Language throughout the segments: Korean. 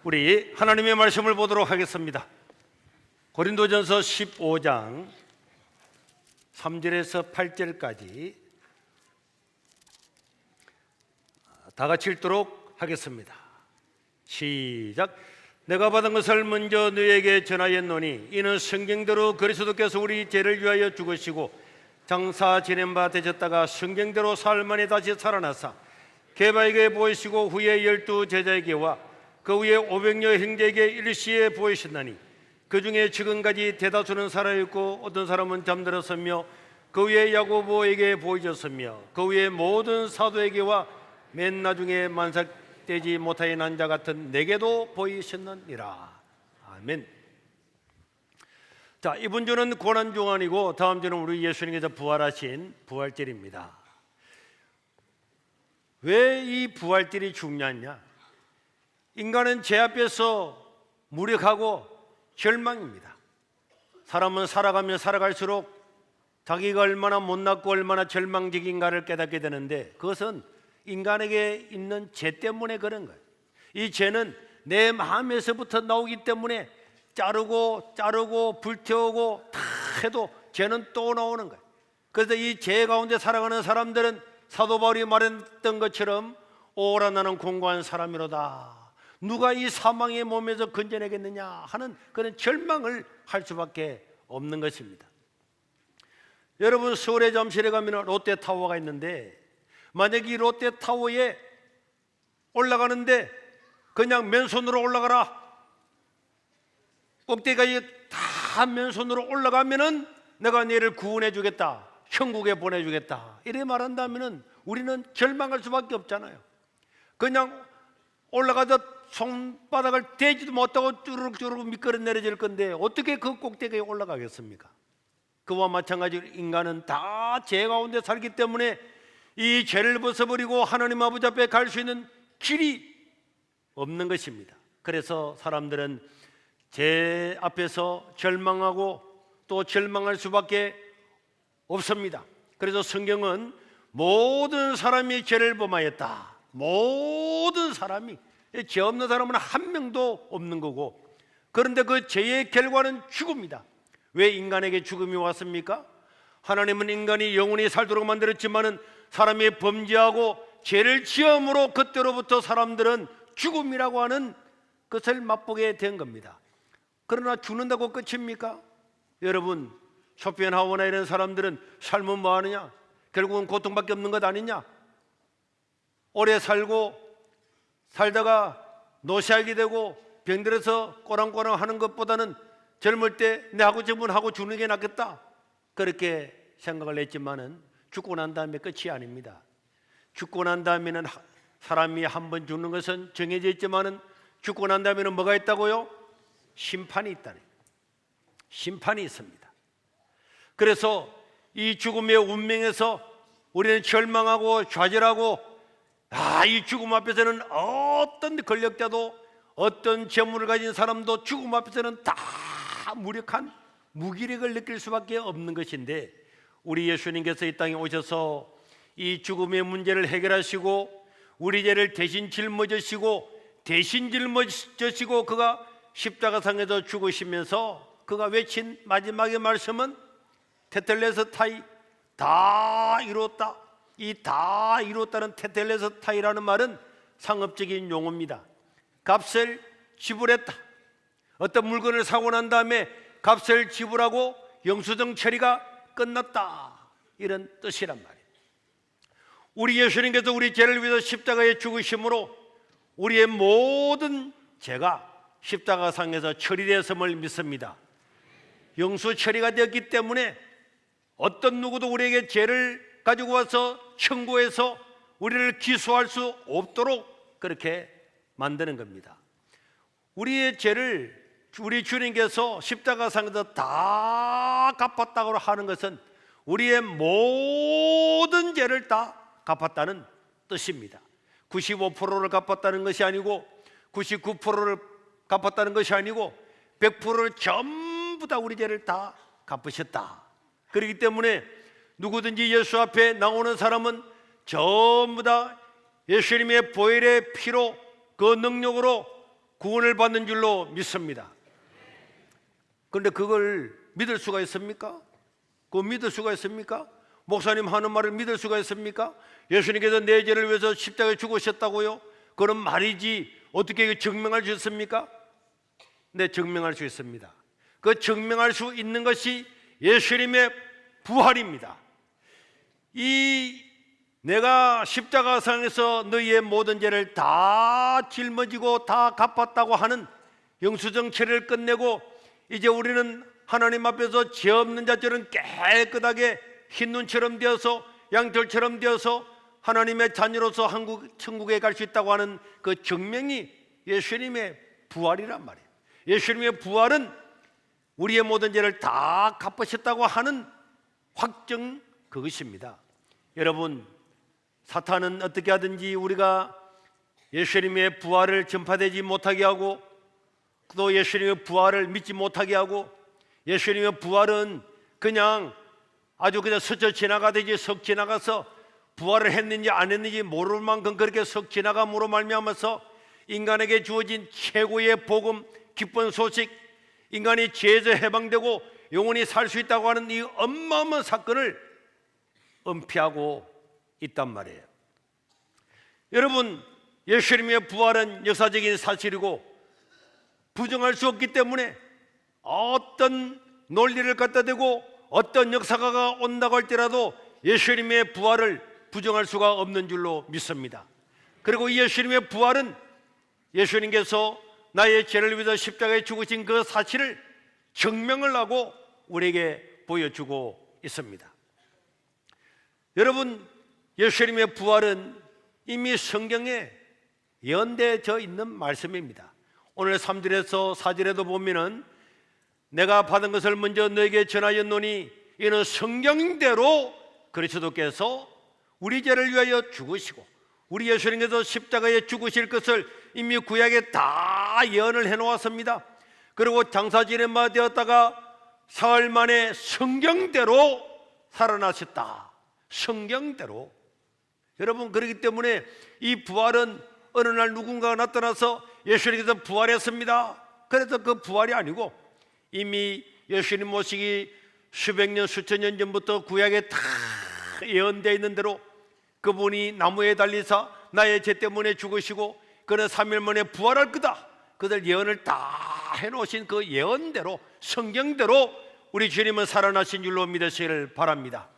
우리 하나님의 말씀을 보도록 하겠습니다. 고린도전서 15장 3절에서 8절까지 다 같이 읽도록 하겠습니다. 시작. 내가 받은 것을 먼저 너희에게 전하였노니 이는 성경대로 그리스도께서 우리 죄를 위하여 죽으시고 장사 지낸 바 되셨다가 성경대로 사흘 만에 다시 살아나사 게바에게 보이시고 후에 12 제자에게와 그 후에 500여 형제에게 일시에 보이셨나니 그 중에 지금까지 대다수는 살아있고 어떤 사람은 잠들었으며 그 후에 야고보에게 보이셨으며 그 후에 모든 사도에게와 맨 나중에 만삭되지 못하여 난 자 같은 내게도 보이셨느니라. 아멘. 자, 이번 주는 고난주가 아니고 다음 주는 우리 예수님께서 부활하신 부활절입니다. 왜 이 부활절이 중요하냐? 인간은 죄 앞에서 무력하고 절망입니다. 사람은 살아가면 살아갈수록 자기가 얼마나 못났고 얼마나 절망적인가를 깨닫게 되는데 그것은 인간에게 있는 죄 때문에 그런 거예요. 이 죄는 내 마음에서부터 나오기 때문에 자르고 불태우고 다 해도 죄는 또 나오는 거예요. 그래서 이 죄 가운데 살아가는 사람들은 사도 바울이 말했던 것처럼 오라 나는 공고한 사람이로다. 누가 이 사망의 몸에서 건져내겠느냐 하는 그런 절망을 할 수밖에 없는 것입니다. 여러분, 서울의 잠실에 가면 롯데타워가 있는데 만약 이 롯데타워에 올라가는데 그냥 맨손으로 올라가라, 꼭대기까지 다 맨손으로 올라가면은 내가 너를 구원해 주겠다, 천국에 보내주겠다 이렇게 말한다면은 우리는 절망할 수밖에 없잖아요. 그냥 올라가서 손바닥을 대지도 못하고 쭈르륵 미끄러 내려질 건데 어떻게 그 꼭대기에 올라가겠습니까? 그와 마찬가지로 인간은 다 죄 가운데 살기 때문에 이 죄를 벗어버리고 하나님 아버지 앞에 갈 수 있는 길이 없는 것입니다. 그래서 사람들은 죄 앞에서 절망하고 또 절망할 수밖에 없습니다. 그래서 성경은 모든 사람이 죄를 범하였다. 모든 사람이, 죄 없는 사람은 한 명도 없는 거고, 그런데 그 죄의 결과는 죽음이다. 왜 인간에게 죽음이 왔습니까? 하나님은 인간이 영원히 살도록 만들었지만은 사람이 범죄하고 죄를 지음으로 그때로부터 사람들은 죽음이라고 하는 것을 맛보게 된 겁니다. 그러나 죽는다고 끝입니까? 여러분, 쇼펜하우어나 이런 사람들은 삶은 뭐 하느냐? 결국은 고통밖에 없는 것 아니냐? 오래 살다가 노쇠하게 되고 병들어서 꼬랑꼬랑 하는 것보다는 젊을 때 내 하고 싶은 하고 죽는 게 낫겠다, 그렇게 생각을 했지만은 죽고 난 다음에 끝이 아닙니다. 죽고 난 다음에는 사람이 한 번 죽는 것은 정해져 있지만은 죽고 난 다음에는 뭐가 있다고요? 심판이 있다네. 심판이 있습니다. 그래서 이 죽음의 운명에서 우리는 절망하고 좌절하고, 이 죽음 앞에서는 어떤 권력자도 어떤 재물을 가진 사람도 죽음 앞에서는 다 무력한 무기력을 느낄 수밖에 없는 것인데, 우리 예수님께서 이 땅에 오셔서 이 죽음의 문제를 해결하시고 우리 죄를 대신 짊어지시고 그가 십자가상에서 죽으시면서 그가 외친 마지막의 말씀은 테텔레스타이, 다 이뤘다. 이 다 이뤘다는 테텔레스타이라는 말은 상업적인 용어입니다. 값을 지불했다. 어떤 물건을 사고 난 다음에 값을 지불하고 영수증 처리가 끝났다, 이런 뜻이란 말이에요. 우리 예수님께서 우리 죄를 위해서 십자가에 죽으심으로 우리의 모든 죄가 십자가상에서 처리되었음을 믿습니다. 영수 처리가 되었기 때문에 어떤 누구도 우리에게 죄를 가지고 와서 청구해서 우리를 기소할 수 없도록 그렇게 만드는 겁니다. 우리의 죄를 우리 주님께서 십자가상에서 다 갚았다고 하는 것은 우리의 모든 죄를 다 갚았다는 뜻입니다. 95%를 갚았다는 것이 아니고 99%를 갚았다는 것이 아니고 100%를 전부 다 우리 죄를 다 갚으셨다. 그렇기 때문에 누구든지 예수 앞에 나오는 사람은 전부 다 예수님의 보혈의 피로, 그 능력으로 구원을 받는 줄로 믿습니다. 그런데 그걸 믿을 수가 있습니까? 그거 믿을 수가 있습니까? 목사님 하는 말을 믿을 수가 있습니까? 예수님께서 내 죄를 위해서 십자가에 죽으셨다고요? 그런 말이지 어떻게 증명할 수 있습니까? 네, 증명할 수 있습니다. 그 증명할 수 있는 것이 예수님의 부활입니다. 이 내가 십자가상에서 너희의 모든 죄를 다 짊어지고 다 갚았다고 하는 영수증체를 끝내고 이제 우리는 하나님 앞에서 죄 없는 자처럼 깨끗하게 흰 눈처럼 되어서 양털처럼 되어서 하나님의 자녀로서 천국에 갈 수 있다고 하는 그 증명이 예수님의 부활이란 말이에요. 예수님의 부활은 우리의 모든 죄를 다 갚으셨다고 하는 확정, 그것입니다. 여러분, 사탄은 어떻게 하든지 우리가 예수님의 부활을 전파되지 못하게 하고 또 예수님의 부활을 믿지 못하게 하고 예수님의 부활은 그냥 아주 그냥 스쳐 지나가듯이 석 지나가서 부활을 했는지 안 했는지 모를 만큼 그렇게 석 지나감으로 말미암아서 인간에게 주어진 최고의 복음, 기쁜 소식, 인간이 죄에서 해방되고 영원히 살 수 있다고 하는 이 어마어마한 사건을 은폐하고 있단 말이에요. 여러분, 예수님의 부활은 역사적인 사실이고 부정할 수 없기 때문에 어떤 논리를 갖다 대고 어떤 역사가가 온다고 할지라도 예수님의 부활을 부정할 수가 없는 줄로 믿습니다. 그리고 이 예수님의 부활은 예수님께서 나의 죄를 위해서 십자가에 죽으신 그 사실을 증명을 하고 우리에게 보여주고 있습니다. 여러분, 예수님의 부활은 이미 성경에 예언되어 있는 말씀입니다. 오늘 3절에서 4절에도 보면은 내가 받은 것을 먼저 너에게 전하였노니 이는 성경대로 그리스도께서 우리 죄를 위하여 죽으시고 우리 예수님께서 십자가에 죽으실 것을 이미 구약에 다 예언을 해놓았습니다. 그리고 장사지례마 되었다가 사흘 만에 성경대로 살아나셨다. 성경대로. 여러분, 그렇기 때문에 이 부활은 어느 날 누군가가 나타나서 예수님께서 부활했습니다. 그래서 그 부활이 아니고 이미 예수님 모시기 수백 년 수천 년 전부터 구약에 다 예언되어 있는 대로 그분이 나무에 달리사 나의 죄 때문에 죽으시고 그는 3일 만에 부활할 거다. 그들 예언을 다 해놓으신 그 예언대로 성경대로 우리 주님은 살아나신 줄로 믿으시기를 바랍니다.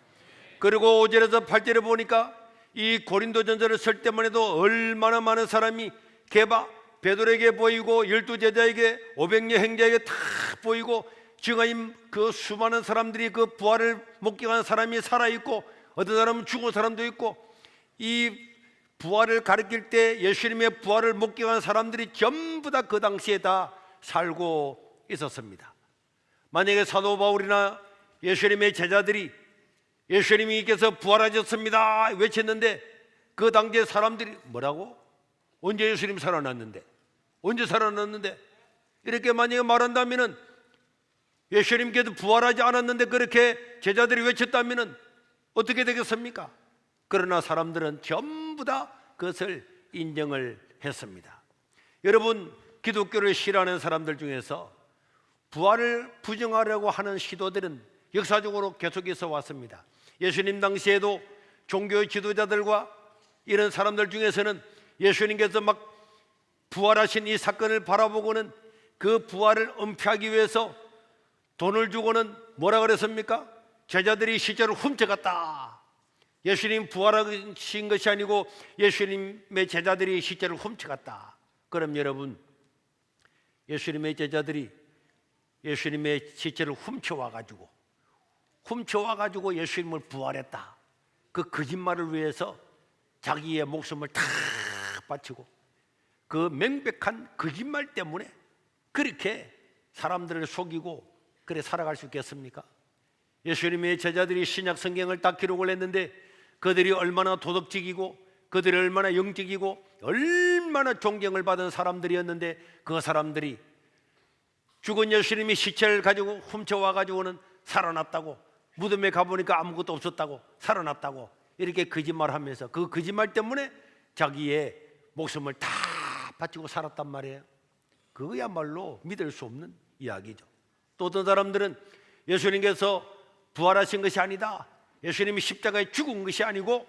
그리고 5절에서 8절에 보니까 이 고린도전서를 쓸 때만 해도 얼마나 많은 사람이 개바 베드로에게 보이고 12제자에게 500여 행자에게 다 보이고 증인 그 수많은 사람들이 그 부활을 목격한 사람이 살아있고 어떤 사람은 죽은 사람도 있고 이 부활을 가리킬 때 예수님의 부활을 목격한 사람들이 전부 다 그 당시에 다 살고 있었습니다. 만약에 사도 바울이나 예수님의 제자들이 예수님께서 부활하셨습니다 외쳤는데 그 당시에 사람들이 뭐라고? 언제 예수님 살아났는데? 언제 살아났는데? 이렇게 만약에 말한다면 예수님께서 부활하지 않았는데 그렇게 제자들이 외쳤다면 어떻게 되겠습니까? 그러나 사람들은 전부 다 그것을 인정을 했습니다. 여러분, 기독교를 싫어하는 사람들 중에서 부활을 부정하려고 하는 시도들은 역사적으로 계속해서 왔습니다. 예수님 당시에도 종교의 지도자들과 이런 사람들 중에서는 예수님께서 막 부활하신 이 사건을 바라보고는 그 부활을 은폐하기 위해서 돈을 주고는 뭐라 그랬습니까? 제자들이 시체를 훔쳐갔다. 예수님 부활하신 것이 아니고 예수님의 제자들이 시체를 훔쳐갔다. 그럼 여러분, 예수님의 제자들이 예수님의 시체를 훔쳐와가지고 예수님을 부활했다. 그 거짓말을 위해서 자기의 목숨을 다 바치고 그 명백한 거짓말 때문에 그렇게 사람들을 속이고 그래 살아갈 수 있겠습니까? 예수님의 제자들이 신약 성경을 다 기록을 했는데 그들이 얼마나 도덕적이고 그들이 얼마나 영적이고 얼마나 존경을 받은 사람들이었는데 그 사람들이 죽은 예수님이 시체를 가지고 훔쳐와가지고는 살아났다고, 무덤에 가보니까 아무것도 없었다고, 살아났다고 이렇게 거짓말하면서 그 거짓말 때문에 자기의 목숨을 다 바치고 살았단 말이에요. 그거야말로 믿을 수 없는 이야기죠. 또 어떤 사람들은 예수님께서 부활하신 것이 아니다, 예수님이 십자가에 죽은 것이 아니고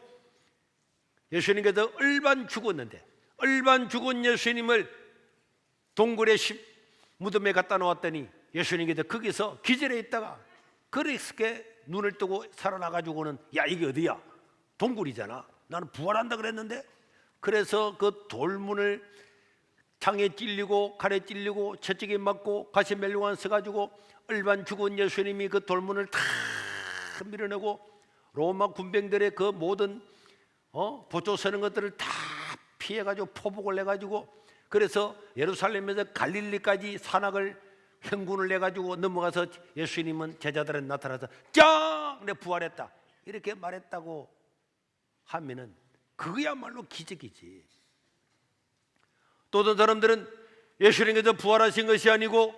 예수님께서 일반 죽었는데, 일반 죽은 예수님을 동굴의 무덤에 갖다 놓았더니 예수님께서 거기서 기절해 있다가 그렇게 눈을 뜨고 살아나가지고는 야, 이게 어디야? 동굴이잖아. 나는 부활한다 그랬는데. 그래서 그 돌문을 창에 찔리고 칼에 찔리고 채찍에 맞고 가시 멜류관 써가지고 일반 죽은 예수님이 그 돌문을 다 밀어내고 로마 군병들의 그 모든 보초 서는 것들을 다 피해가지고 포복을 내가지고, 그래서 예루살렘에서 갈릴리까지 산악을 행군을 내가지고 넘어가서 예수님은 제자들은 나타나서 짱! 내 부활했다 이렇게 말했다고 하면은 그거야말로 기적이지. 또 어떤 사람들은 예수님께서 부활하신 것이 아니고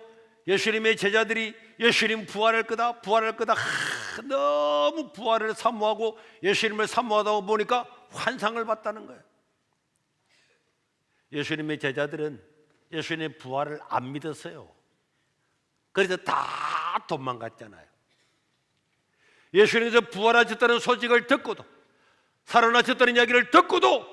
예수님의 제자들이 예수님 부활할 거다 부활할 거다 너무 부활을 사모하고 예수님을 사모하다 보니까 환상을 봤다는 거예요. 예수님의 제자들은 예수님의 부활을 안 믿었어요. 그래서 다 도망갔잖아요. 예수님께서 부활하셨다는 소식을 듣고도, 살아나셨다는 이야기를 듣고도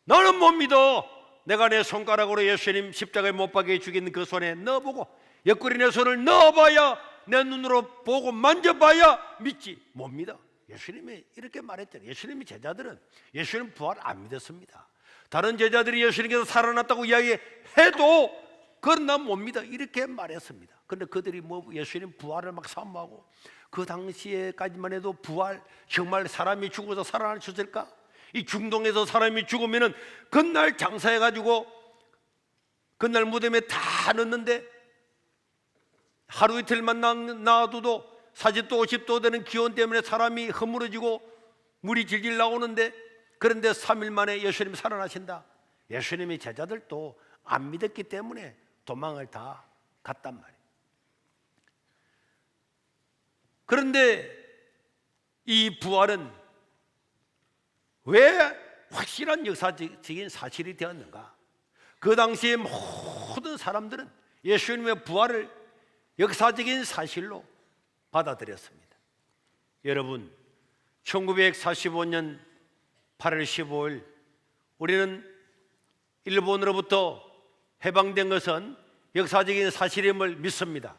나는 못 믿어. 내가 내 손가락으로 예수님 십자가에 못 박혀 죽인 그 손에 넣어보고 옆구리 내 손을 넣어봐야, 내 눈으로 보고 만져봐야 믿지. 못 믿어. 예수님이 이렇게 말했잖아요. 예수님의 제자들은 예수님 부활 안 믿었습니다. 다른 제자들이 예수님께서 살아났다고 이야기해도 그건 난 못 믿어 이렇게 말했습니다. 그런데 그들이 예수님 부활을 막 사모하고, 그 당시에까지만 해도 부활, 정말 사람이 죽어서 살아날 수 있을까? 이 중동에서 사람이 죽으면은 그날 장사해가지고 그날 무덤에 다 넣는데 하루 이틀만 놔둬도 40도 50도 되는 기온 때문에 사람이 허물어지고 물이 질질 나오는데, 그런데 3일 만에 예수님 살아나신다. 예수님의 제자들도 안 믿었기 때문에 도망을 다 갔단 말이에요. 그런데 이 부활은 왜 확실한 역사적인 사실이 되었는가? 그 당시에 모든 사람들은 예수님의 부활을 역사적인 사실로 받아들였습니다. 여러분, 1945년 8월 15일 우리는 일본으로부터 해방된 것은 역사적인 사실임을 믿습니다.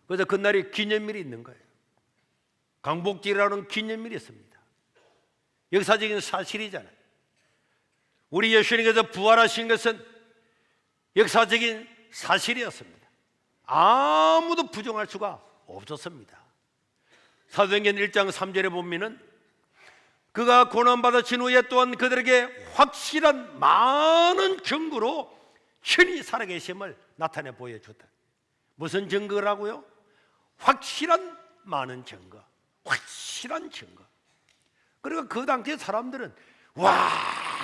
그래서 그날이 기념일이 있는 거예요. 강복절이라는 기념일이 있습니다. 역사적인 사실이잖아요. 우리 예수님께서 부활하신 것은 역사적인 사실이었습니다. 아무도 부정할 수가 없었습니다. 사도행전 1장 3절에 보면은 그가 고난받으신 후에 또한 그들에게 확실한 많은 증거로 신이 살아계심을 나타내 보여줬다. 무슨 증거라고요? 확실한 많은 증거, 확실한 증거. 그러니까 그 당시 사람들은 와,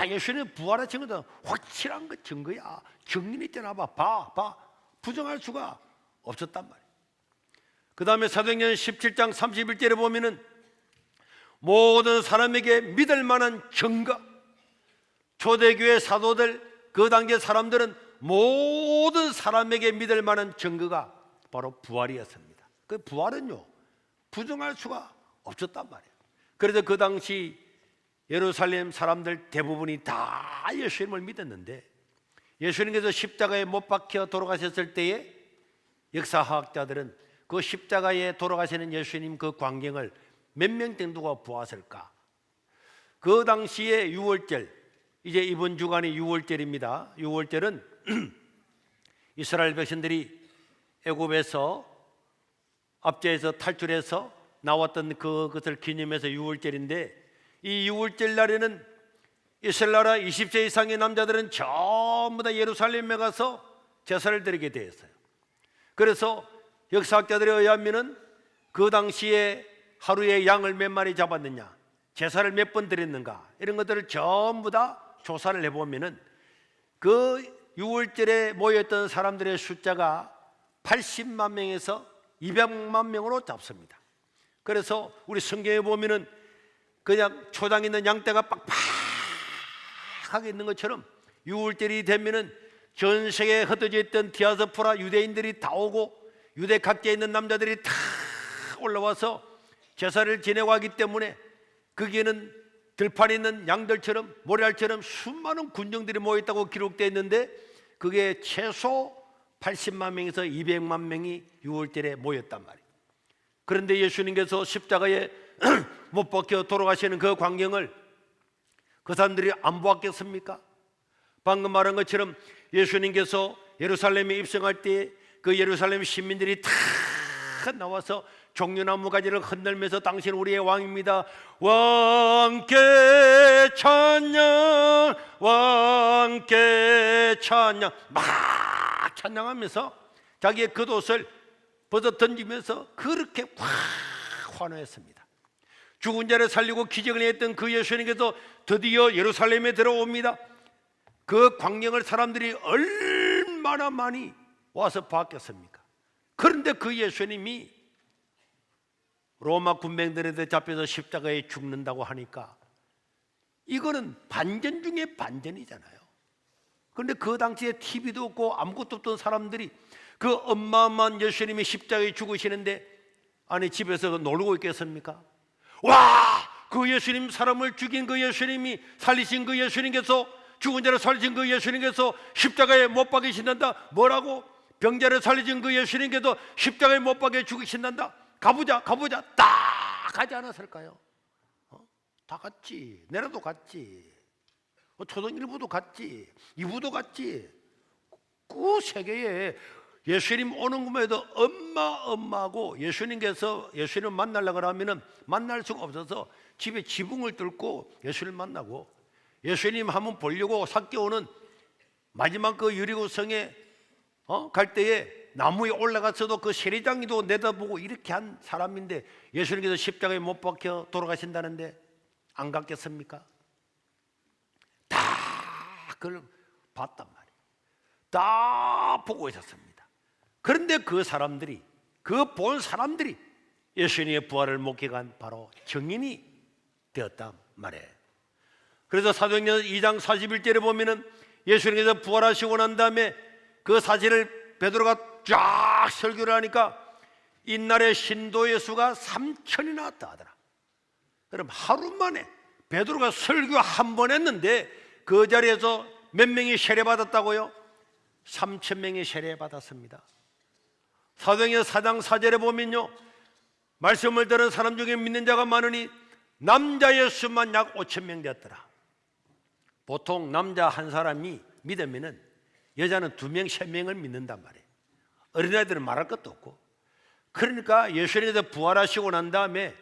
예수님 부활하신 것은 확실한 그 증거야. 증인이 있잖아. 봐. 부정할 수가 없었단 말이에요. 그 다음에 사도행전 17장 31절에 보면은 모든 사람에게 믿을 만한 증거, 초대교회 사도들, 그 당시 사람들은 모든 사람에게 믿을 만한 증거가 바로 부활이었습니다. 그 부활은요, 부정할 수가 없었단 말이에요. 그래서 그 당시 예루살렘 사람들 대부분이 다 예수님을 믿었는데, 예수님께서 십자가에 못 박혀 돌아가셨을 때에 역사학자들은 그 십자가에 돌아가시는 예수님 그 광경을 몇 명 정도가 보았을까? 그 당시에 유월절, 이제 이번 주간이 유월절입니다. 유월절은 이스라엘 백성들이 애굽에서 압제에서 탈출해서 나왔던 그것을 기념해서 유월절인데, 이 유월절 날에는 이스라엘 나라 20세 이상의 남자들은 전부 다 예루살렘에 가서 제사를 드리게 되었어요. 그래서 역사학자들에 의하면은 그 당시에 하루에 양을 몇 마리 잡았느냐, 제사를 몇 번 드렸는가, 이런 것들을 전부 다 조사를 해보면은 그 6월절에 모였던 사람들의 숫자가 80만 명에서 200만 명으로 잡습니다. 그래서 우리 성경에 보면은 그냥 초장에 있는 양떼가 빡빡하게 있는 것처럼 6월절이 되면은 전 세계에 흩어져 있던 디아스포라 유대인들이 다 오고 유대 각지에 있는 남자들이 다 올라와서 제사를 지내고 하기 때문에 거기에는 들판에 있는 양들처럼 모래알처럼 수많은 군정들이 모였다고 기록되어 있는데 그게 최소 80만 명에서 200만 명이 6월달에 모였단 말이에요. 그런데 예수님께서 십자가에 못 박혀 돌아가시는 그 광경을 그 사람들이 안 보았겠습니까? 방금 말한 것처럼 예수님께서 예루살렘에 입성할 때 그 예루살렘 시민들이 다 나와서 종려나무 가지를 흔들면서 당신 우리의 왕입니다, 왕께 찬양, 왕께 찬양 막 찬양하면서 자기의 겉옷을 벗어 던지면서 그렇게 확 환호했습니다. 죽은 자를 살리고 기적을 했던 그 예수님께서 드디어 예루살렘에 들어옵니다. 그 광경을 사람들이 얼마나 많이 와서 봤겠습니까? 그런데 그 예수님이 로마 군병들한테 잡혀서 십자가에 죽는다고 하니까 이거는 반전 중에 반전이잖아요. 그런데 그 당시에 TV도 없고 아무것도 없던 사람들이 그 어마어마한 예수님이 십자가에 죽으시는데 아니 집에서 놀고 있겠습니까? 와! 그 예수님, 사람을 죽인 그 예수님이, 살리신 그 예수님께서, 죽은 자를 살리신 그 예수님께서 십자가에 못 박이신단다. 뭐라고? 병자를 살리신 그 예수님께서 십자가에 못 박여 죽으신단다. 가보자 딱 가지 않았을까요? 다 갔지. 내라도 갔지. 초등 1부도 갔지. 2부도 갔지. 그 세계에 예수님 오는 것에도 엄마하고 예수님께서 예수님 만나려고 하면은 만날 수가 없어서 집에 지붕을 뚫고 예수님 만나고, 예수님 한번 보려고 삭개오는 마지막 그 여리고성에 갈 때에 나무에 올라가서도 그 세리장이도 내다보고 이렇게 한 사람인데 예수님께서 십자가에 못 박혀 돌아가신다는데 안 갔겠습니까? 다 그걸 봤단 말이에요. 다 보고 있었습니다. 그런데 그 사람들이, 그 본 사람들이 예수님의 부활을 목격한 바로 증인이 되었단 말이에요. 그래서 사도행전 2장 41절에 보면은 예수님께서 부활하시고 난 다음에 그 사실을 베드로가 쫙 설교를 하니까 이날의 신도의 수가 3천이나 왔다 하더라. 그럼 하루 만에 베드로가 설교 한 번 했는데 그 자리에서 몇 명이 세례받았다고요? 3천 명이 세례받았습니다. 사도행전 4장 4절에 보면요, 말씀을 들은 사람 중에 믿는 자가 많으니 남자의 수만 약 5천 명 되었더라. 보통 남자 한 사람이 믿으면은 여자는 2명, 3명을 믿는단 말이에요. 어린아이들은 말할 것도 없고. 그러니까 예수님께서 부활하시고 난 다음에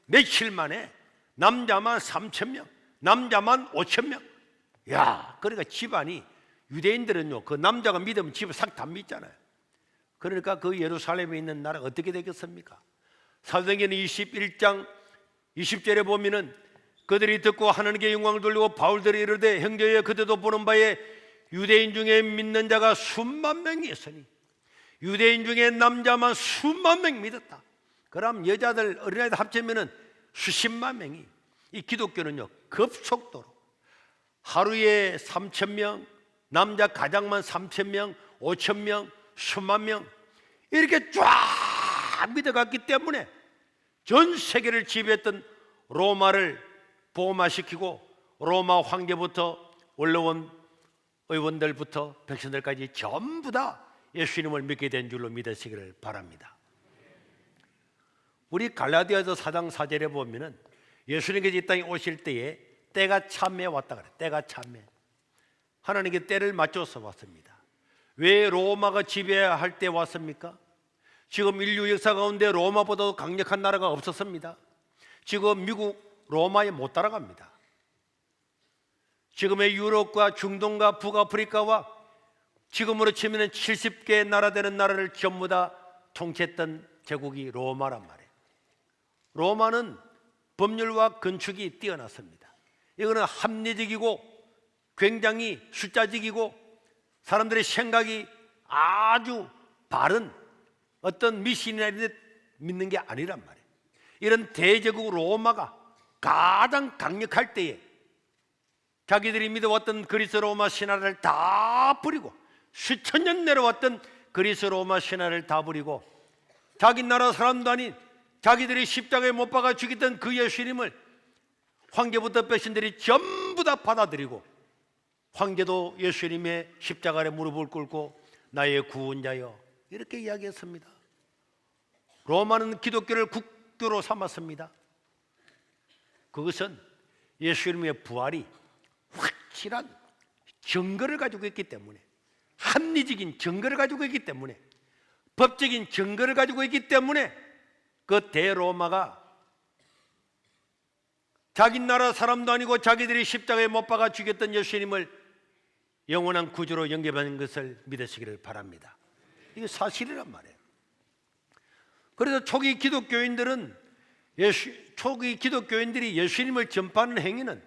며칠 만에 남자만 3천 명, 남자만 5천 명. 야, 그러니까 집안이, 유대인들은요 그 남자가 믿으면 집을 싹 다 믿잖아요. 그러니까 그 예루살렘에 있는 나라가 어떻게 되겠습니까? 사도행전 21장 20절에 보면은 그들이 듣고 하나님께 영광을 돌리고 바울들이 이르되 형제여 그대도 보는 바에 유대인 중에 믿는 자가 수만 명이 있으니, 유대인 중에 남자만 수만 명 믿었다. 그럼 여자들, 어린아이들 합치면은 수십만 명이. 이 기독교는요 급속도로 하루에 3천 명, 남자 가장만 3천 명, 5천 명, 수만 명 이렇게 쫙 믿어갔기 때문에 전 세계를 지배했던 로마를 보호마시키고 로마 황제부터 올라온 의원들부터 백성들까지 전부 다 예수님을 믿게 된 줄로 믿으시기를 바랍니다. 우리 갈라디아서 4장 4절에 보면은 예수님께서 이 땅에 오실 때에 때가 참에 왔다 그래요. 때가 참에. 하나님께 때를 맞춰서 왔습니다. 왜 로마가 지배할 때 왔습니까? 지금 인류 역사 가운데 로마보다도 강력한 나라가 없었습니다. 지금 미국 로마에 못 따라갑니다. 지금의 유럽과 중동과 북아프리카와 지금으로 치면 70개 나라 되는 나라를 전부 다 통치했던 제국이 로마란 말이에요. 로마는 법률과 건축이 뛰어났습니다. 이거는 합리적이고 굉장히 숫자적이고 사람들의 생각이 아주 바른 어떤 미신이나 이런 데 믿는 게 아니란 말이에요. 이런 대제국 로마가 가장 강력할 때에 자기들이 믿어왔던 그리스 로마 신화를 다 버리고 수천 년 내려왔던 그리스 로마 신화를 다 버리고 자기 나라 사람도 아닌 자기들이 십자가에 못 박아 죽였던 그 예수님을 황제부터 백신들이 전부 다 받아들이고, 황제도 예수님의 십자가 아래 무릎을 꿇고 나의 구원자여 이렇게 이야기했습니다. 로마는 기독교를 국교로 삼았습니다. 그것은 예수님의 부활이 확실한 증거를 가지고 있기 때문에, 합리적인 증거를 가지고 있기 때문에, 법적인 증거를 가지고 있기 때문에 그 대로마가 자기 나라 사람도 아니고 자기들이 십자가에 못 박아 죽였던 예수님을 영원한 구주로 영접하는 것을 믿으시기를 바랍니다. 이게 사실이란 말이에요. 그래서 초기 기독교인들이 예수님을 전파하는 행위는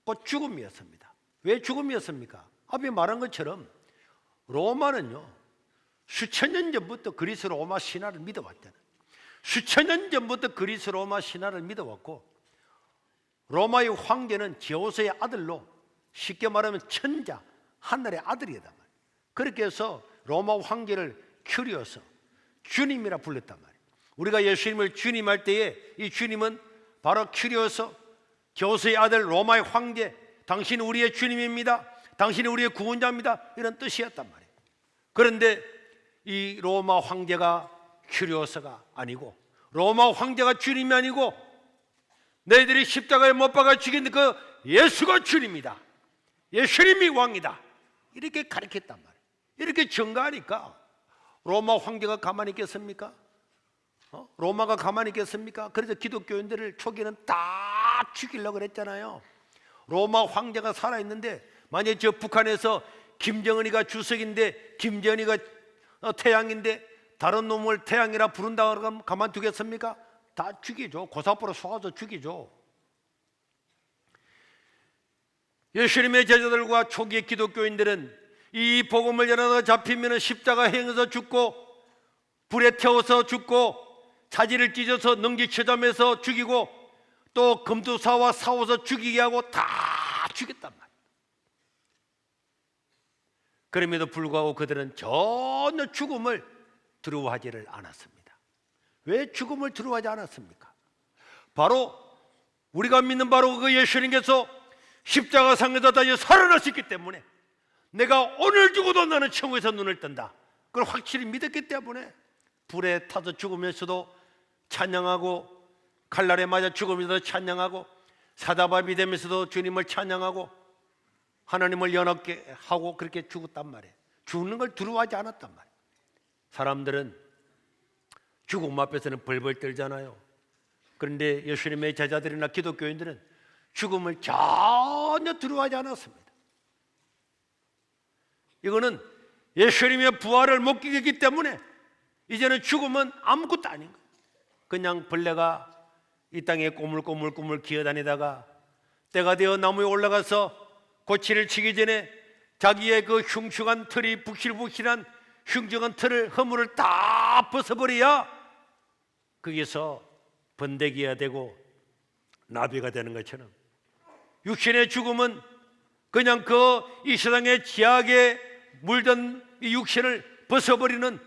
곧 죽음이었습니다. 왜 죽음이었습니까? 앞에 말한 것처럼 로마는요, 수천 년 전부터 그리스 로마 신화를 믿어왔잖아요. 수천 년 전부터 그리스 로마 신화를 믿어왔고, 로마의 황제는 제우스의 아들로, 쉽게 말하면 천자, 하늘의 아들이단 말이에요. 그렇게 해서 로마 황제를 큐리오스, 주님이라 불렀단 말이에요. 우리가 예수님을 주님 할 때에 이 주님은 바로 큐리오스, 제우스의 아들, 로마의 황제, 당신은 우리의 주님입니다, 당신은 우리의 구원자입니다, 이런 뜻이었단 말이에요. 그런데 이 로마 황제가 큐리오스가 아니고, 로마 황제가 주님이 아니고 너희들이 십자가에 못 박아 죽인 그 예수가 주님이다, 예수님이 왕이다, 이렇게 가르쳤단 말이에요. 이렇게 증거하니까 로마 황제가 가만히 있겠습니까? 로마가 가만히 있겠습니까? 그래서 기독교인들을 초기에는 다 죽이려고 그랬잖아요. 로마 황제가 살아있는데 만약에 저 북한에서 김정은이가 주석인데 김정은이가 태양인데 다른 놈을 태양이라 부른다 그러면 가만두겠습니까? 다 죽이죠. 고사포로 쏘아서 죽이죠. 예수님의 제자들과 초기 기독교인들은 이 복음을 전하다 잡히면 십자가 행해서 죽고, 불에 태워서 죽고, 자지를 찢어서 능지처참해서 죽이고, 또 금투사와 사워서 죽이게 하고 다 죽였단 말이에요. 그럼에도 불구하고 그들은 전혀 죽음을 두려워하지를 않았습니다. 왜 죽음을 두려워하지 않았습니까? 바로 우리가 믿는 바로 그 예수님께서 십자가상에서 다시 살아나셨기 때문에 내가 오늘 죽어도 나는 천국에서 눈을 뜬다, 그걸 확실히 믿었기 때문에 불에 타서 죽으면서도 찬양하고, 칼날에 맞아 죽으면서도 찬양하고, 사자밥이 되면서도 주님을 찬양하고 하나님을 연합게 하고 그렇게 죽었단 말이에요. 죽는 걸 두려워하지 않았단 말이에요. 사람들은 죽음 앞에서는 벌벌 떨잖아요. 그런데 예수님의 제자들이나 기독교인들은 죽음을 전혀 두려워하지 않았습니다. 이거는 예수님의 부활을 못 이기기 때문에 이제는 죽음은 아무것도 아닌 거예요. 그냥 벌레가 이 땅에 꼬물꼬물꼬물 기어다니다가 때가 되어 나무에 올라가서 고치를 치기 전에 자기의 그 흉흉한 털이 북실북실한 흉정한 털을, 허물을 다 벗어버려야 거기서 번데기가 되고 나비가 되는 것처럼, 육신의 죽음은 그냥 이 세상의 지악에 물든 이 육신을 벗어버리는,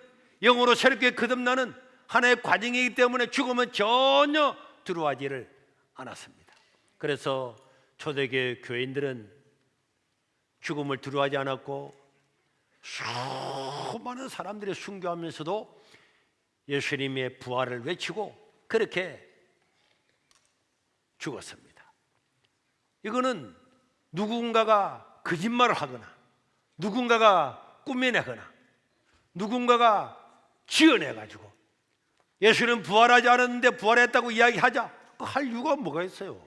영으로 새롭게 거듭나는 하나의 과정이기 때문에 죽음은 전혀 두려워하지를 않았습니다. 그래서 초대교회 교인들은 죽음을 두려워하지 않았고, 수많은 사람들이 순교하면서도 예수님의 부활을 외치고 그렇게 죽었습니다. 이거는 누군가가 거짓말을 하거나, 누군가가 꾸며내거나, 누군가가 지어내가지고 예수님 부활하지 않았는데 부활했다고 이야기하자, 할 이유가 뭐가 있어요?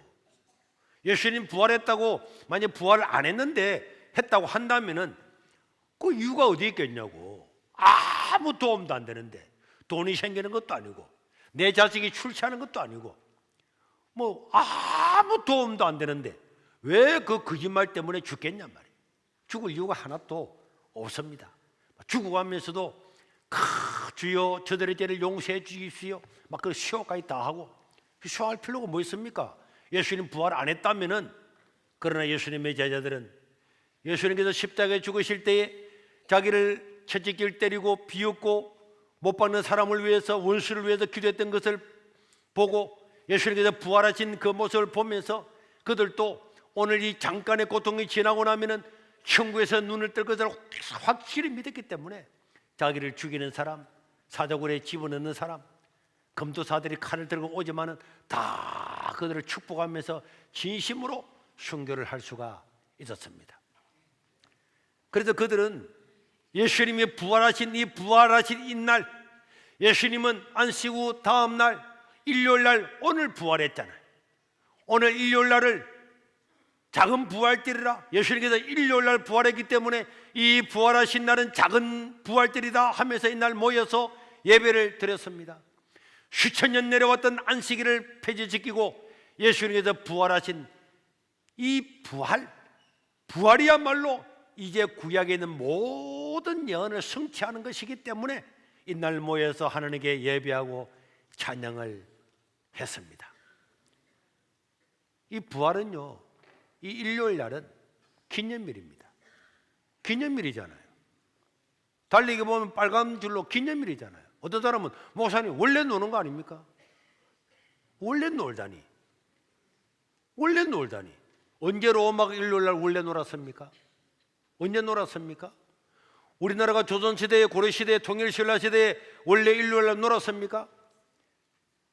예수님 부활했다고, 만약 부활을 안 했는데 했다고 한다면은 그 이유가 어디 있겠냐고. 아무 도움도 안 되는데, 돈이 생기는 것도 아니고, 내 자식이 출세하는 것도 아니고, 뭐 아무 도움도 안 되는데 왜 그 거짓말 때문에 죽겠냔 말이에요. 죽을 이유가 하나도 없습니다. 죽어가면서도 주여 저들의 죄를 용서해 주십시오, 막 그 시호까지 다 하고, 시호할 필요가 뭐 있습니까? 예수님 부활 안 했다면은. 그러나 예수님의 제자들은 예수님께서 십자가에 죽으실 때에 자기를 채찍질 때리고 비웃고 못 박는 사람을 위해서, 원수를 위해서 기도했던 것을 보고 예수님께서 부활하신 그 모습을 보면서 그들도 오늘 이 잠깐의 고통이 지나고 나면은 천국에서 눈을 뜰 것을 확실히 믿었기 때문에 자기를 죽이는 사람, 사자굴에 집어넣는 사람, 검도사들이 칼을 들고 오지만은 다 그들을 축복하면서 진심으로 순교를 할 수가 있었습니다. 그래서 그들은 예수님이 부활하신 이 날, 예수님은 안식 후 다음 날 일요일 날 오늘 부활했잖아요. 오늘 일요일 날을 작은 부활절이라, 예수님께서 일요일 날 부활했기 때문에 이 부활하신 날은 작은 부활절이다 하면서 이날 모여서 예배를 드렸습니다. 수천 년 내려왔던 안식일을 폐지시키고 예수님께서 부활하신 이 부활이야말로 이제 구약에 있는 모든 예언을 성취하는 것이기 때문에 이날 모여서 하나님께 예배하고 찬양을 했습니다. 이 부활은요, 이 일요일 날은 기념일입니다. 기념일이잖아요. 달리기 보면 빨간 줄로 기념일이잖아요. 어떤 사람은 목사님 원래 노는 거 아닙니까? 원래 놀다니. 언제 로마가 일요일 날 원래 놀았습니까? 언제 놀았습니까? 우리나라가 조선시대에, 고려시대에, 통일신라시대에 원래 일요일 날 놀았습니까?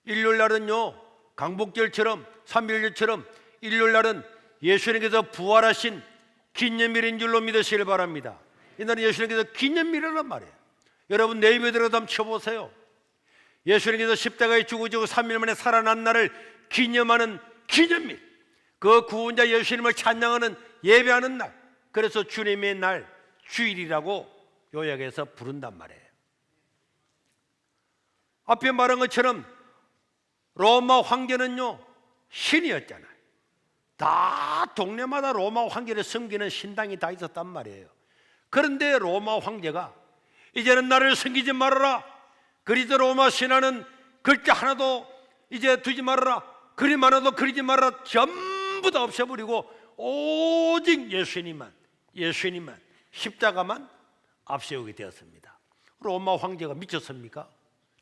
일요일 날은요, 강복절처럼 3.1절처럼 일요일 날은 예수님께서 부활하신 기념일인 줄로 믿으시길 바랍니다. 이날은 예수님께서 기념일이란 말이에요. 여러분 네이버에 들어가서 한번 쳐보세요. 예수님께서 십자가에 죽으시고 3일 만에 살아난 날을 기념하는 기념일, 그 구원자 예수님을 찬양하는 예배하는 날, 그래서 주님의 날, 주일이라고 요약해서 부른단 말이에요. 앞에 말한 것처럼 로마 황제는요, 신이었잖아요. 다 동네마다 로마 황제를 섬기는 신당이 다 있었단 말이에요. 그런데 로마 황제가 이제는 나를 섬기지 말아라, 그리스 로마 신화는 글자 하나도 이제 두지 말아라, 그림 하나도 그리지 말아라, 전부 다 없애버리고 오직 예수님만 십자가만 앞세우게 되었습니다. 로마 황제가 미쳤습니까?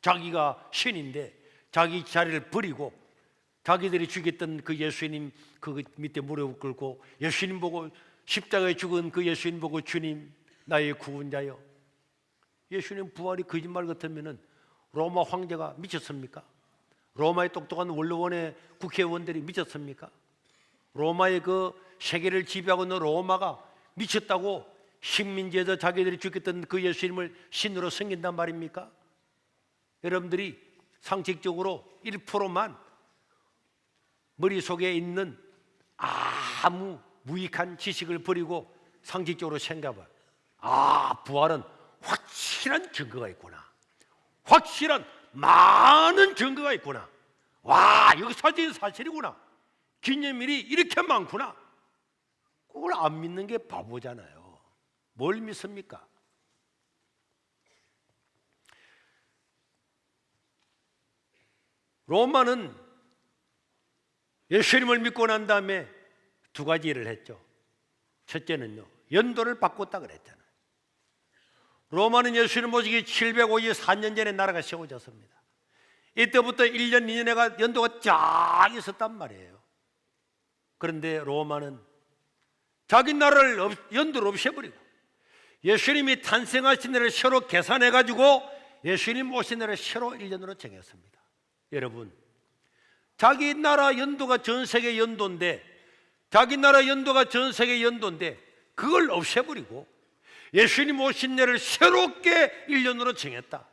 자기가 신인데 자기 자리를 버리고 자기들이 죽였던 그 예수님 그 밑에 무릎을 꿇고 예수님 보고, 십자가에 죽은 그 예수님 보고 주님 나의 구원자여. 예수님 부활이 거짓말 같으면은 로마 황제가 미쳤습니까? 로마의 똑똑한 원로원의 국회의원들이 미쳤습니까? 로마의 그 세계를 지배하고 있는 로마가 미쳤다고 식민지에서 자기들이 죽였던 그 예수님을 신으로 섬긴단 말입니까? 여러분들이 상식적으로 1%만 머릿속에 있는 아무 무익한 지식을 버리고 상식적으로 생각해봐요. 아, 부활은 확실한 증거가 있구나. 확실한 많은 증거가 있구나. 와, 이거 사실이구나. 기념일이 이렇게 많구나. 그걸 안 믿는 게 바보잖아요. 뭘 믿습니까? 로마는 예수님을 믿고 난 다음에 두 가지 일을 했죠. 첫째는요, 연도를 바꿨다 그랬잖아요. 로마는 예수님 모시기 754년 전에 나라가 세워졌습니다. 이때부터 1년, 2년에가 연도가 쫙 있었단 말이에요. 그런데 로마는 자기 나라를 연도를 없애버리고 예수님이 탄생하신 날을 새로 계산해가지고 예수님 오신 날을 새로 1년으로 정했습니다. 여러분, 자기 나라 연도가 전 세계 연도인데, 자기 나라 연도가 전 세계 연도인데 그걸 없애버리고 예수님 오신 날을 새롭게 1년으로 정했다.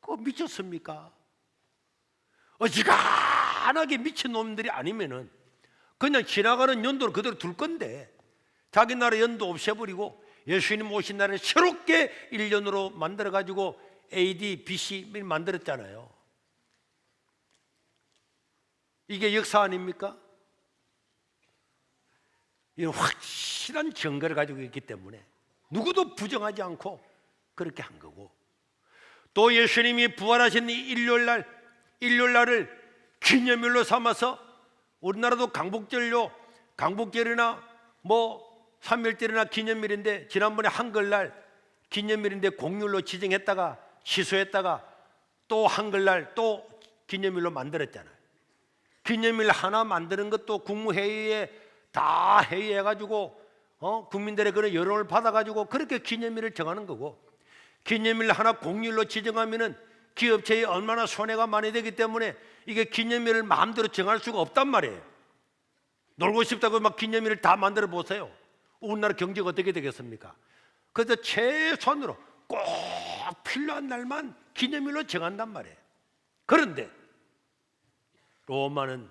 그거 미쳤습니까? 어지간하게 미친놈들이 아니면은 그냥 지나가는 연도를 그대로 둘 건데, 자기 나라 연도 없애버리고 예수님 오신 날을 새롭게 1년으로 만들어가지고 AD, BC를 만들었잖아요. 이게 역사 아닙니까? 이런 확실한 증거를 가지고 있기 때문에 누구도 부정하지 않고 그렇게 한 거고, 또 예수님이 부활하신 이 일요일 날을 기념일로 삼아서 우리나라도 강복절이나 뭐 3.1절이나 기념일인데, 지난번에 한글날 기념일인데 공휴일로 지정했다가 취소했다가 또 한글날 또 기념일로 만들었잖아요. 기념일 하나 만드는 것도 국무회의에 다 회의해가지고 국민들의 그런 여론을 받아가지고 그렇게 기념일을 정하는 거고, 기념일 하나 공휴일로 지정하면은 기업체에 얼마나 손해가 많이 되기 때문에 이게 기념일을 마음대로 정할 수가 없단 말이에요. 놀고 싶다고 막 기념일을 다 만들어 보세요. 우리나라 경제가 어떻게 되겠습니까? 그래서 최선으로 꼭 필요한 날만 기념일로 정한단 말이에요. 그런데 로마는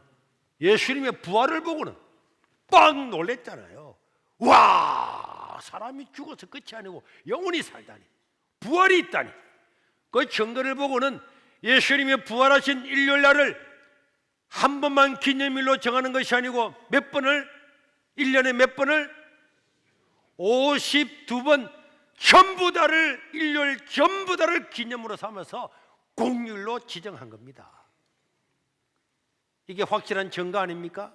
예수님의 부활을 보고는 빵 놀랬잖아요. 와, 사람이 죽어서 끝이 아니고 영원히 살다니, 부활이 있다니. 그 증거를 보고는 예수님의 부활하신 일요일날을 한 번만 기념일로 정하는 것이 아니고 몇 번을, 1년에 몇 번을, 52번 전부 다를, 일요일 전부 다를 기념으로 삼아서 공휴일로 지정한 겁니다. 이게 확실한 증거 아닙니까?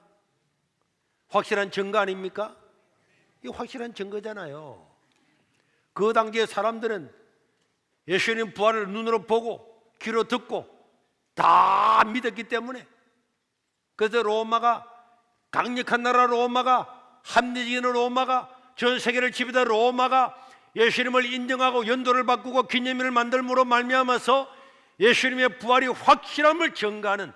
확실한 증거 아닙니까? 이게 확실한 증거잖아요. 그 당시에 사람들은 예수님 부활을 눈으로 보고 귀로 듣고 다 믿었기 때문에, 그래서 로마가, 강력한 나라 로마가, 합리적인 로마가, 전 세계를 지배다 로마가 예수님을 인정하고 연도를 바꾸고 기념일을 만들므로 말미암아서 예수님의 부활이 확실함을 증거하는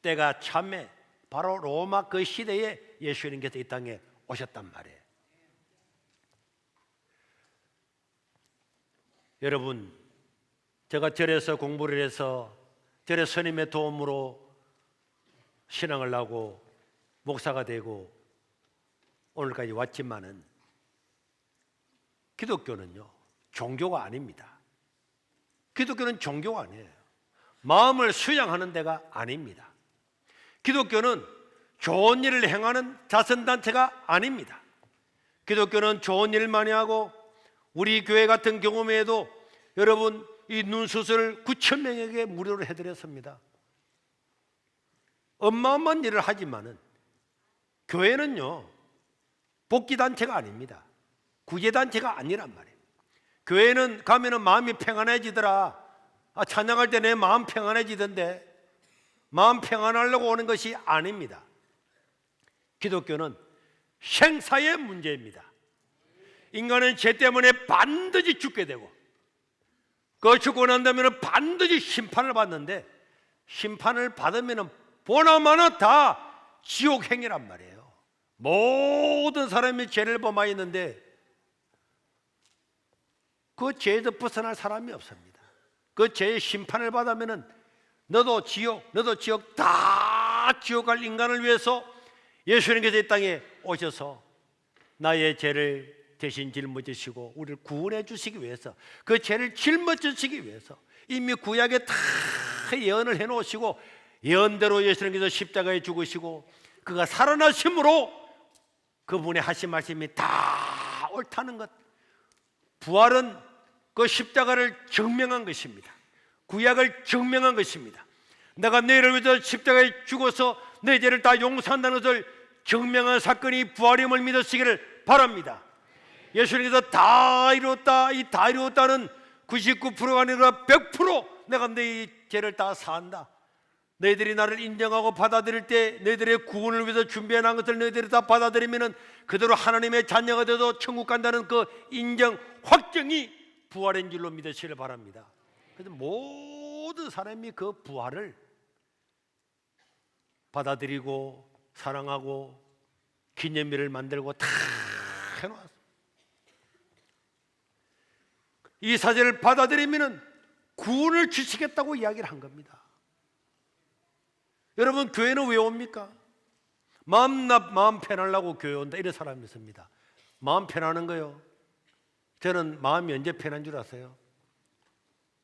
때가 참에 바로 로마 그 시대에 예수님께서 이 땅에 오셨단 말이에요. 여러분, 제가 절에서 공부를 해서 절의 스님의 도움으로 신앙을 하고 목사가 되고 오늘까지 왔지만은 기독교는요, 종교가 아닙니다. 기독교는 종교가 아니에요. 마음을 수양하는 데가 아닙니다. 기독교는 좋은 일을 행하는 자선단체가 아닙니다. 기독교는 좋은 일 많이 하고, 우리 교회 같은 경우에도 여러분 이 눈 수술 9,000명에게 무료로 해드렸습니다. 어마어마한 일을 하지만은 교회는요, 복지단체가 아닙니다. 구제단체가 아니란 말이에요. 교회는 가면은 마음이 평안해지더라. 찬양할 때 내 마음 평안해지던데, 마음 평안하려고 오는 것이 아닙니다. 기독교는 생사의 문제입니다. 인간은 죄 때문에 반드시 죽게 되고, 그 죽고 난 다음에 반드시 심판을 받는데, 심판을 받으면 보나마나 다 지옥행이란 말이에요. 모든 사람이 죄를 범하였는데 그 죄에서 벗어날 사람이 없습니다. 그 죄의 심판을 받으면 너도 지옥, 너도 지옥, 다 지옥 갈 인간을 위해서 예수님께서 이 땅에 오셔서 나의 죄를 대신 짊어지시고 우리를 구원해 주시기 위해서, 그 죄를 짊어지시기 위해서 이미 구약에 다 예언을 해놓으시고, 예언대로 예수님께서 십자가에 죽으시고 그가 살아나심으로 그분의 하신 말씀이 다 옳다는 것, 부활은 그 십자가를 증명한 것입니다. 구약을 증명한 것입니다. 내가 너희를 위해서 십자가에 죽어서 내 죄를 다 용서한다는 것을 증명한 사건이 부활임을 믿으시기를 바랍니다. 예수님께서 다 이루었다, 이 다 이루었다는 99%가 아니라 100% 내가 너희 죄를 다 사한다. 너희들이 나를 인정하고 받아들일 때 너희들의 구원을 위해서 준비해 놓은 것을 너희들이 다 받아들이면 그대로 하나님의 자녀가 되어서 천국 간다는 그 인정, 확정이 부활인 줄로 믿으시길 바랍니다. 그래서 모든 사람이 그 부활을 받아들이고 사랑하고 기념일을 만들고 다 해놓았어요. 이 사실을 받아들이면 구원을 주시겠다고 이야기를 한 겁니다. 여러분, 교회는 왜 옵니까? 마음 편하려고 교회 온다 이런 사람이 있습니다. 마음 편하는 거요, 저는 마음이 언제 편한 줄 아세요?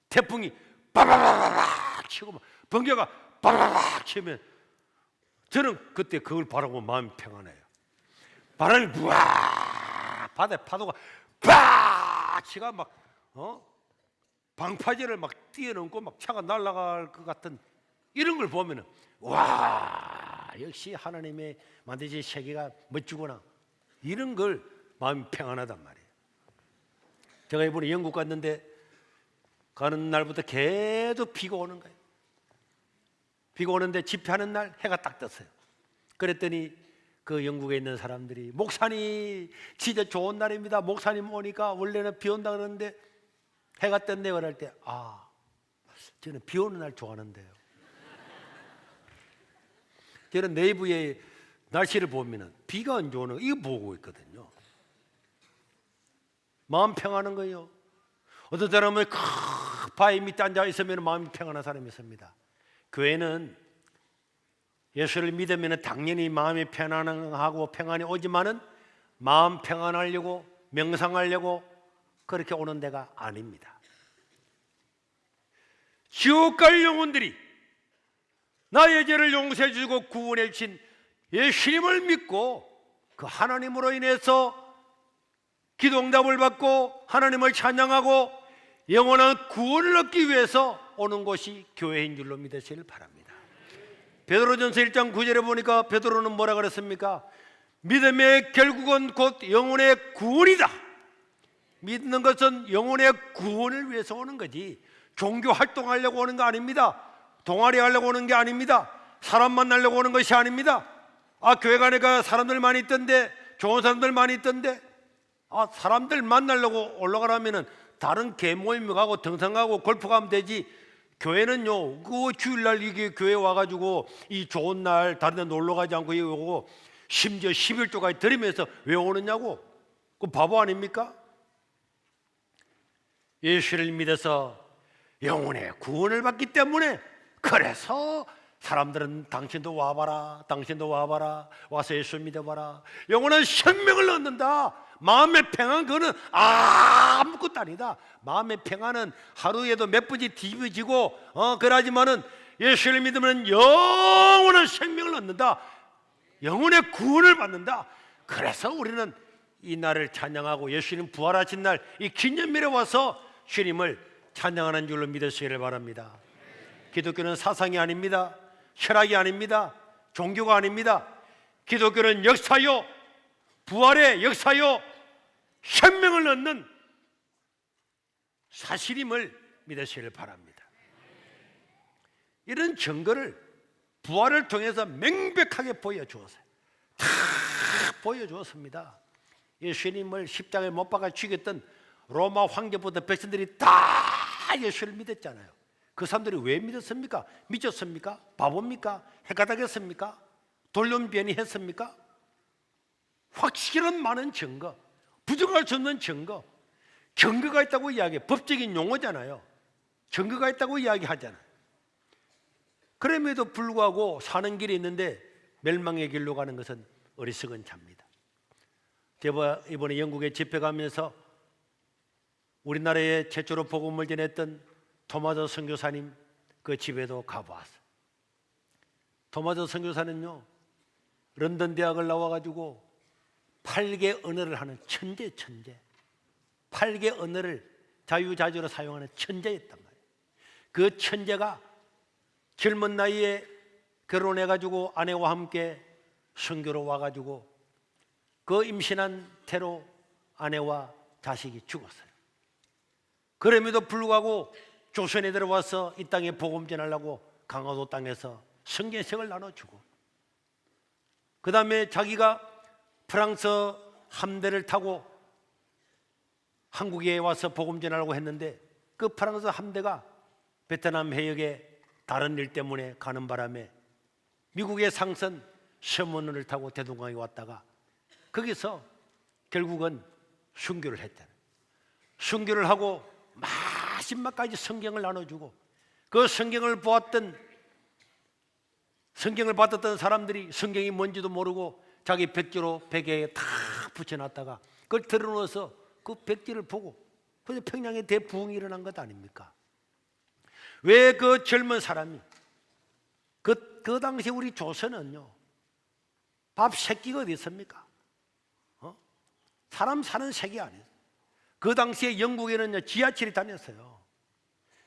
태풍이 바바바바 치고 막 번개가 바바바 치면 저는 그때 그걸 바라고 마음이 평안해요. 바람이 부아, 바다에 파도가 바 치가 막 방파제를 막 뛰어넘고 막 차가 날아갈 것 같은 이런 걸 보면은 와, 역시 하나님의 만드신 세계가 멋지구나, 이런 걸 마음이 평안하단 말이에요. 제가 이번에 영국 갔는데 가는 날부터 계속 비가 오는 거예요. 비가 오는데 집회하는 날 해가 딱 떴어요. 그랬더니 그 영국에 있는 사람들이 목사님 진짜 좋은 날입니다. 목사님 오니까 원래는 비 온다 그러는데 해가 떴네요. 그럴 때 저는 비 오는 날 좋아하는데요. 저는 네이버에 날씨를 보면은 비가 안 오는 거 이거 보고 있거든요. 마음 평안한 거예요. 어떤 사람은 바위 밑에 앉아 있으면 마음이 평안한 사람이 있습니다. 교회는 예수를 믿으면 당연히 마음이 편안하고 평안이 오지만은 마음 평안하려고 명상하려고 그렇게 오는 데가 아닙니다. 지옥 갈 영혼들이 나의 죄를 용서해 주고 구원해 주신 예수님을 믿고 그 하나님으로 인해서 기도응답을 받고 하나님을 찬양하고 영원한 구원을 얻기 위해서 오는 곳이 교회인 줄로 믿으시길 바랍니다. 베드로전서 1장 9절에 보니까 베드로는 뭐라 그랬습니까? 믿음의 결국은 곧 영혼의 구원이다. 믿는 것은 영혼의 구원을 위해서 오는 거지 종교 활동하려고 오는 거 아닙니다. 동아리 하려고 오는 게 아닙니다. 사람 만나려고 오는 것이 아닙니다. 교회 가니까 사람들 많이 있던데, 좋은 사람들 많이 있던데, 사람들 만나려고 올라가라면은 다른 개 모임 가고 등산 가고 골프 가면 되지. 교회는요, 그 주일날 이게 교회 와가지고 이 좋은 날 다른 데 놀러 가지 않고 여기 오고 심지어 11조까지 들으면서 왜 오느냐고. 그 바보 아닙니까? 예수를 믿어서 영혼의 구원을 받기 때문에 그래서 사람들은 당신도 와봐라, 당신도 와봐라, 와서 예수 믿어봐라, 영원한 생명을 얻는다. 마음의 평안 그거는 아무것도 아니다. 마음의 평안은 하루에도 몇 번씩 뒤집어지고 그러지만은 예수를 믿으면 영원한 생명을 얻는다. 영혼의 구원을 받는다. 그래서 우리는 이 날을 찬양하고 예수님 부활하신 날 이 기념일에 와서 주님을 찬양하는 줄로 믿으시기를 바랍니다. 기독교는 사상이 아닙니다. 철학이 아닙니다. 종교가 아닙니다. 기독교는 역사요, 부활의 역사요, 생명을 얻는 사실임을 믿으시기를 바랍니다. 이런 증거를 부활을 통해서 명백하게 보여주었어요. 다 보여주었습니다. 예수님을 십자가에 못 박아 죽였던 로마 황제부터 백성들이 다 예수를 믿었잖아요. 그 사람들이 왜 믿었습니까? 미쳤습니까? 바보입니까? 헷갈렸습니까? 돌연변이 했습니까? 확실한 많은 증거, 부정할 수 없는 증거, 증거가 있다고 이야기해. 법적인 용어잖아요. 증거가 있다고 이야기하잖아요. 그럼에도 불구하고 사는 길이 있는데 멸망의 길로 가는 것은 어리석은 자입니다. 제가 이번에 영국에 집회 가면서 우리나라에 최초로 복음을 전했던 토마스 선교사님 그 집에도 가보았어요. 토마스 선교사는요, 런던 대학을 나와가지고 8개 언어를 하는 천재. 8개 언어를 자유자재로 사용하는 천재였단 말이에요. 그 천재가 젊은 나이에 결혼해가지고 아내와 함께 선교로 와가지고 그 임신한 태로 아내와 자식이 죽었어요. 그럼에도 불구하고 조선에 들어와서 이 땅에 복음 전하려고 강화도 땅에서 성경책을 나눠주고, 그 다음에 자기가 프랑스 함대를 타고 한국에 와서 복음 전하려고 했는데 그 프랑스 함대가 베트남 해역에 다른 일 때문에 가는 바람에 미국의 상선 셔먼을 타고 대동강에 왔다가 거기서 결국은 순교를 했잖아요. 순교를 하고 마지막까지 성경을 나눠주고 그 성경을 받았던 사람들이 성경이 뭔지도 모르고 자기 백지로 베개에 다 붙여놨다가 그걸 들어놓아서 그 백지를 보고 그래서 평양에 대부흥이 일어난 것 아닙니까? 왜 그 젊은 사람이 그 당시 우리 조선은요, 밥 새끼가 어디 있습니까? 사람 사는 색이 아니에요. 그 당시에 영국에는 지하철이 다녔어요.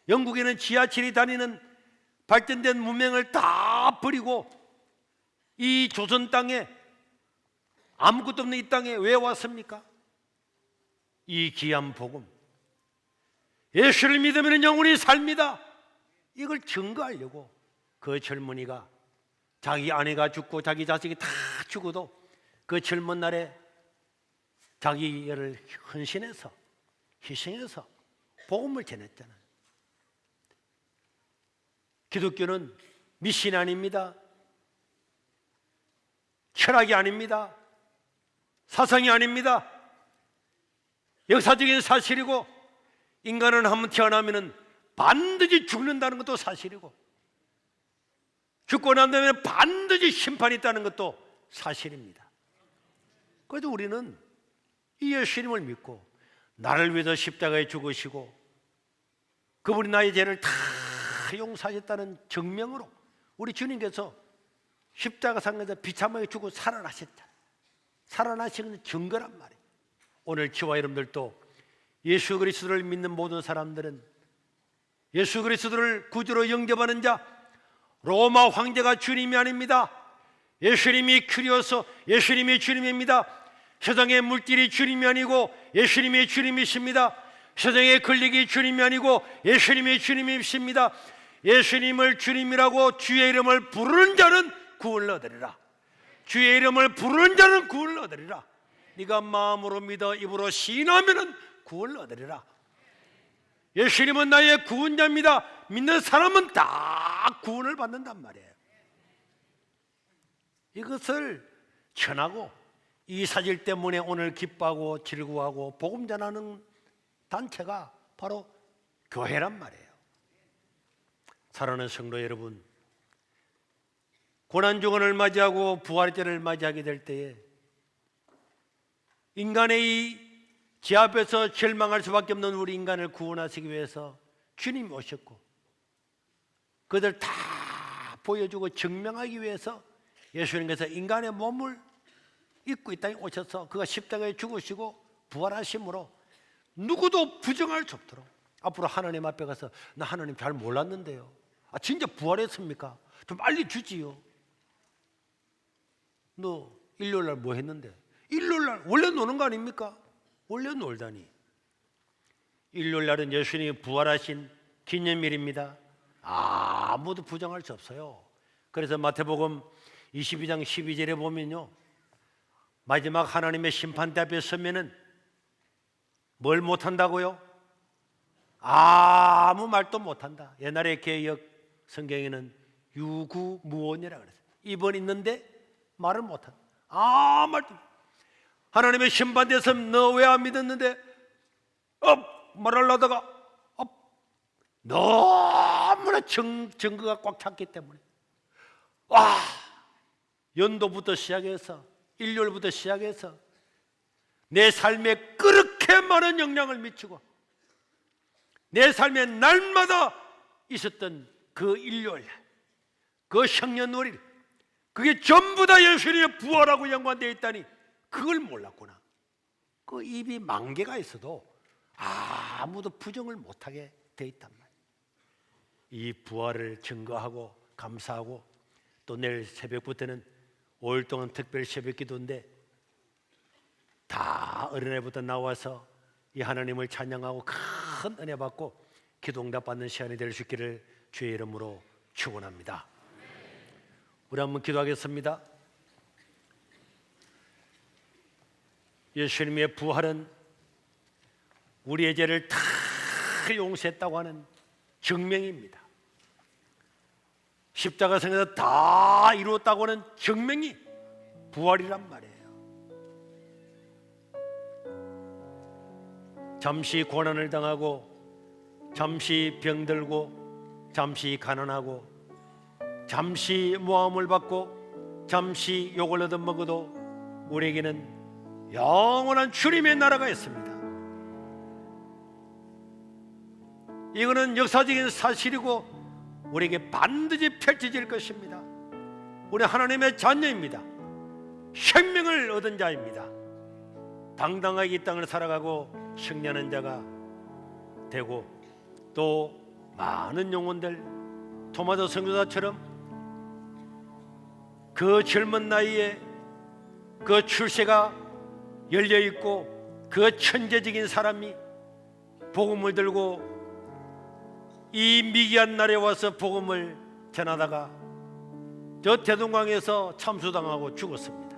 영국에는 지하철이 다니는 발전된 문명을 다 버리고 이 조선 땅에 아무것도 없는 이 땅에 왜 왔습니까? 이 귀한 복음, 예수를 믿으면 영원히 삽니다. 이걸 증거하려고 그 젊은이가 자기 아내가 죽고 자기 자식이 다 죽어도 그 젊은 날에 자기를 헌신해서 희생해서 복음을 전했잖아요. 기독교는 미신이 아닙니다. 철학이 아닙니다. 사상이 아닙니다. 역사적인 사실이고, 인간은 한번 태어나면 반드시 죽는다는 것도 사실이고, 죽고 난 다음에 반드시 심판이 있다는 것도 사실입니다. 그래도 우리는 이 예수님을 믿고 나를 위해서 십자가에 죽으시고 그분이 나의 죄를 다 용서하셨다는 증명으로 우리 주님께서 십자가상에서 비참하게 죽고 살아나셨잖아요. 살아나신 증거란 말이에요. 오늘 저와 여러분들도 예수 그리스도를 믿는 모든 사람들은 예수 그리스도를 구주로 영접하는 자, 로마 황제가 주님이 아닙니다. 예수님이 큐리오서, 예수님이 주님입니다. 세상의 물질이 주님이 아니고 예수님이 주님이십니다. 세상의 권력이 주님이 아니고 예수님이 주님이십니다. 예수님을 주님이라고 주의 이름을 부르는 자는 구원을 얻으리라. 주의 이름을 부르는 자는 구원을 얻으리라. 네가 마음으로 믿어 입으로 시인하면 구원을 얻으리라. 예수님은 나의 구원자입니다. 믿는 사람은 다 구원을 받는단 말이에요. 이것을 전하고 이 사실 때문에 오늘 기뻐하고 즐거워하고 복음 전하는 단체가 바로 교회란 말이에요. 사랑하는 성도 여러분, 고난주간을 맞이하고 부활의 때를 맞이하게 될 때에 인간의 이 제 앞에서 절망할 수밖에 없는 우리 인간을 구원하시기 위해서 주님이 오셨고, 그들 다 보여주고 증명하기 위해서 예수님께서 인간의 몸을 입고 이 땅에 오셔서 그가 십자가에 죽으시고 부활하심으로 누구도 부정할 수 없도록, 앞으로 하나님 앞에 가서 나 하나님 잘 몰랐는데요, 진짜 부활했습니까? 좀 알려주지요. 너 일요일날 뭐 했는데? 일요일날 원래 노는 거 아닙니까? 원래 놀다니. 일요일날은 예수님이 부활하신 기념일입니다. 아무도 부정할 수 없어요. 그래서 마태복음 22장 12절에 보면요, 마지막 하나님의 심판대 앞에 서면은 뭘 못한다고요? 아무 말도 못한다. 옛날에 개역 성경에는 유구무원이라 그랬어요. 입은 있는데 말을 못한다. 아무 말도. 하나님의 심판대에서 너 왜 안 믿었는데 말하려다가 너무나 증거가 꽉 찼기 때문에 연도부터 시작해서 일요일부터 시작해서 내 삶에 그렇게 많은 영향을 미치고 내 삶에 날마다 있었던 그 일요일, 그 성년월일, 그게 전부 다 예수님의 부활하고 연관되어 있다니 그걸 몰랐구나. 그 입이 만 개가 있어도 아무도 부정을 못하게 돼 있단 말이에요. 이 부활을 증거하고 감사하고, 또 내일 새벽부터는 5일 동안 특별 새벽 기도인데 다 어린애부터 나와서 이 하나님을 찬양하고 큰 은혜 받고 기도 응답 받는 시간이 될 수 있기를 주의 이름으로 축원합니다. 우리 한번 기도하겠습니다. 예수님의 부활은 우리의 죄를 다 용서했다고 하는 증명입니다. 십자가상에서 다 이루었다고 하는 증명이 부활이란 말이에요. 잠시 고난을 당하고, 잠시 병들고, 잠시 가난하고, 잠시 모함을 받고, 잠시 욕을 얻어먹어도 우리에게는 영원한 주님의 나라가 있습니다. 이거는 역사적인 사실이고 우리에게 반드시 펼쳐질 것입니다. 우리 하나님의 자녀입니다. 생명을 얻은 자입니다. 당당하게 이 땅을 살아가고 승리하는 자가 되고, 또 많은 영혼들 토마도 선교사처럼 그 젊은 나이에 그 출세가 열려있고 그 천재적인 사람이 복음을 들고 이 미개한 날에 와서 복음을 전하다가 저 대동강에서 참수당하고 죽었습니다.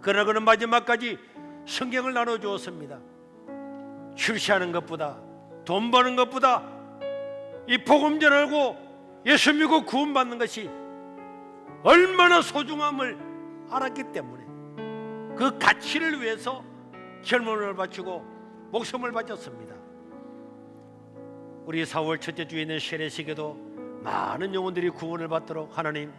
그러나 그는 마지막까지 성경을 나눠주었습니다. 출세하는 것보다, 돈 버는 것보다 이 복음 전하고 예수 믿고 구원받는 것이 얼마나 소중함을 알았기 때문에 그 가치를 위해서 젊음을 바치고 목숨을 바쳤습니다. 우리 4월 첫째 주에 있는 세례식에도 많은 영혼들이 구원을 받도록 하나님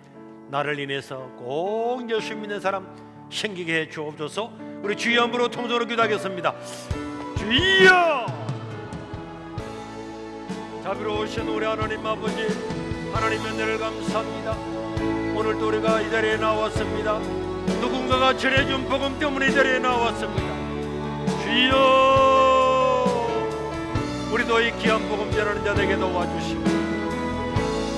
나를 인해서 꼭 예수 믿는 사람 생기게 해 주옵소서. 우리 주여 한번으로 통성으로 기도하겠습니다. 주여! 자비로우신 우리 하나님 아버지, 하나님의 은혜를 감사합니다. 오늘도 우리가 이 자리에 나왔습니다. 누군가가 전해준 복음 때문에 이 자리에 나왔습니다. 주여, 우리도 이 귀한 복음 전하는 자들에게 도와주시고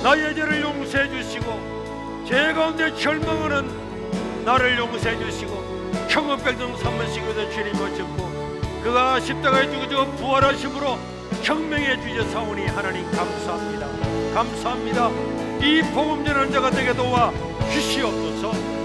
나의 죄를 용서해 주시고 죄 가운데 절망하는 나를 용서해 주시고 천국백성 삼으시고도 주님을 듣고 그가 십자가에 죽으시고 부활하심으로 혁명해 주셨사오니 하나님 감사합니다. 감사합니다. 이 복음 전하는 자가 되게 도와 주시옵소서.